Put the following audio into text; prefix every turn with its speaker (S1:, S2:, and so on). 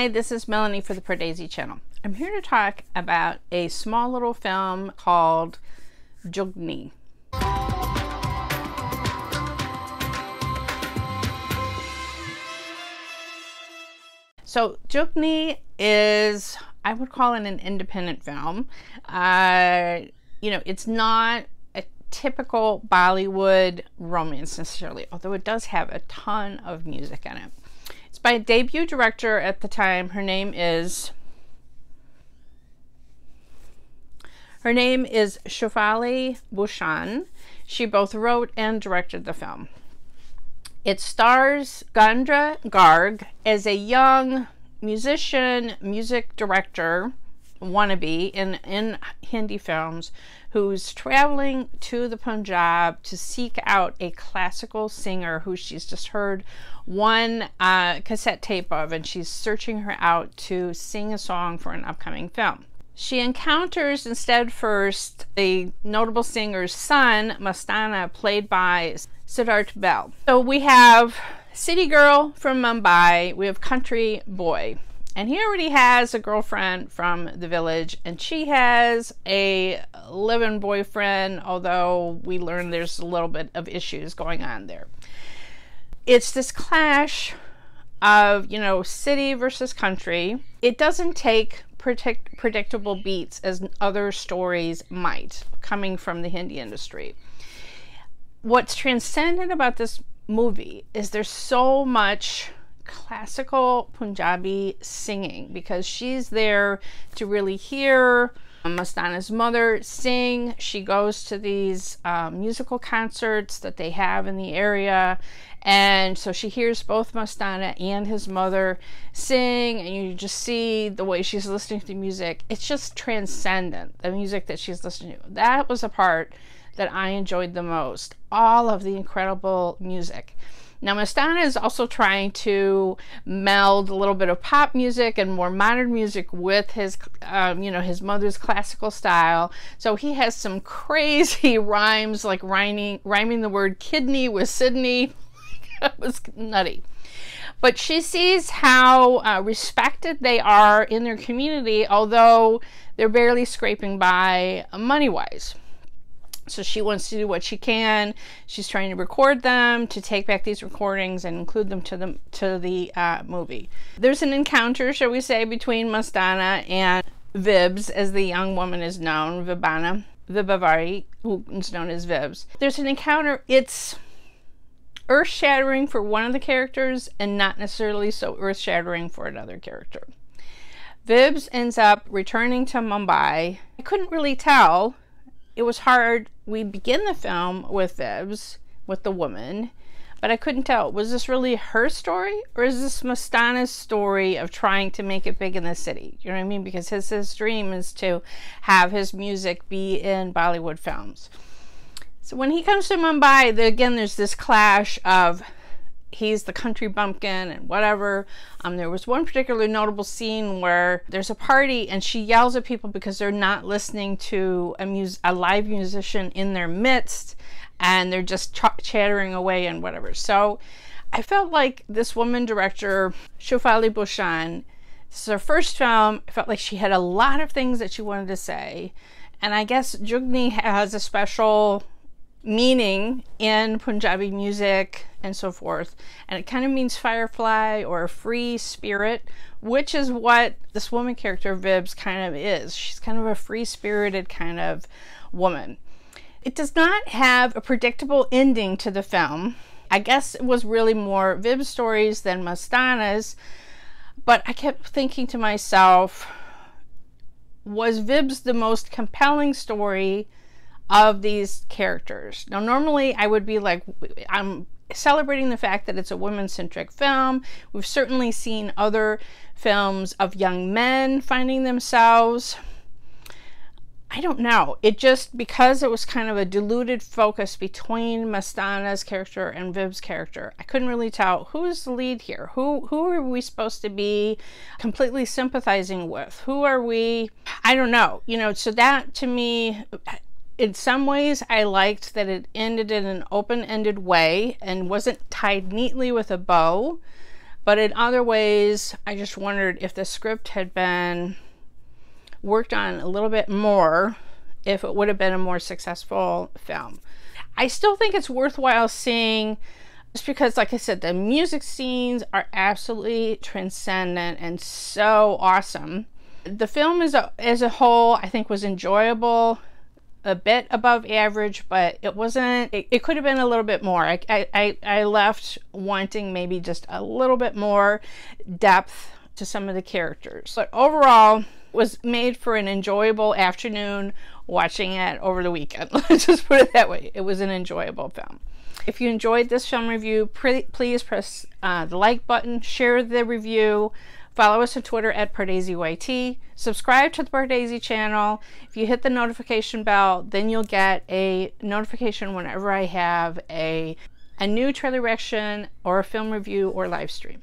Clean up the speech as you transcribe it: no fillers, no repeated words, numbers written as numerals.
S1: Hi, this is Melanie for the Pardesi channel. I'm here to talk about a small little film called Jugni. So Jugni is, I would call it an independent film. It's not a typical Bollywood romance necessarily, although it does have a ton of music in it. It's by a debut director at the time. Her name is Shefali Bhushan. She both wrote and directed the film. It stars Gandra Garg as a young musician, music director, wannabe in Hindi films, who's traveling to the Punjab to seek out a classical singer who she's just heard one cassette tape of, and she's searching her out to sing a song for an upcoming film. She encounters instead first the notable singer's son, Mastana, played by Zadar. So we have city girl from Mumbai, we have country boy. And he already has a girlfriend from the village, and she has a live-in boyfriend, although we learn there's a little bit of issues going on there. It's this clash of, city versus country. It doesn't take predictable beats as other stories might, coming from the Hindi industry. What's transcendent about this movie is there's so much classical Punjabi singing, because she's there to really hear Mastana's mother sing. She goes to these musical concerts that they have in the area, and so she hears both Mastana and his mother sing, and you just see the way she's listening to the music. It's just transcendent, the music that she's listening to. That was the part that I enjoyed the most, all of the incredible music. Now, Mastana is also trying to meld a little bit of pop music and more modern music with his, his mother's classical style. So he has some crazy rhymes, like rhyming the word kidney with Sydney. It was nutty. But she sees how respected they are in their community, although they're barely scraping by money-wise. So she wants to do what she can. She's trying to record them, to take back these recordings and include them to the movie. There's an encounter, shall we say, between Mastana and Vibs, as the young woman is known, Vibavari, who is known as Vibs. There's an encounter. It's earth-shattering for one of the characters and not necessarily so earth-shattering for another character. Vibs ends up returning to Mumbai. I couldn't really tell. It was hard. We begin the film with Vibs, with the woman, but I couldn't tell. Was this really her story, or is this Mastana's story of trying to make it big in the city? You know what I mean? Because his dream is to have his music be in Bollywood films. So when he comes to Mumbai, again, there's this clash of he's the country bumpkin and whatever. There was one particular notable scene where there's a party and she yells at people because they're not listening to a live musician in their midst, and they're just chattering away and whatever. So I felt like this woman director, Shefali Bhushan, this is her first film. I felt like she had a lot of things that she wanted to say, and I guess Jugni has a special meaning in Punjabi music and so forth, and it kind of means firefly or a free spirit, which is what this woman character Vibs kind of is. She's kind of a free-spirited kind of woman. It does not have a predictable ending to the film. I guess it was really more Vibs' stories than Mastana's, but I kept thinking to myself, was Vibs the most compelling story of these characters? Now, normally I would be like, I'm celebrating the fact that it's a women-centric film. We've certainly seen other films of young men finding themselves. I don't know. It just, because it was kind of a diluted focus between Mastana's character and Vibs' character, I couldn't really tell who's the lead here. Who are we supposed to be completely sympathizing with? Who are we? I don't know. So that, to me, in some ways, I liked that it ended in an open-ended way and wasn't tied neatly with a bow. But in other ways, I just wondered if the script had been worked on a little bit more, if it would have been a more successful film. I still think it's worthwhile seeing, just because, like I said, the music scenes are absolutely transcendent and so awesome. The film as a whole, I think, was enjoyable, a bit above average, but it wasn't, it could have been a little bit more. I left wanting maybe just a little bit more depth to some of the characters. But overall, it was made for an enjoyable afternoon watching it over the weekend. Let's just put it that way. It was an enjoyable film. If you enjoyed this film review, please press the like button, share the review, follow us on Twitter at PardesiYT, subscribe to the Pardesi channel. If you hit the notification bell, then you'll get a notification whenever I have a new trailer reaction or a film review or live stream.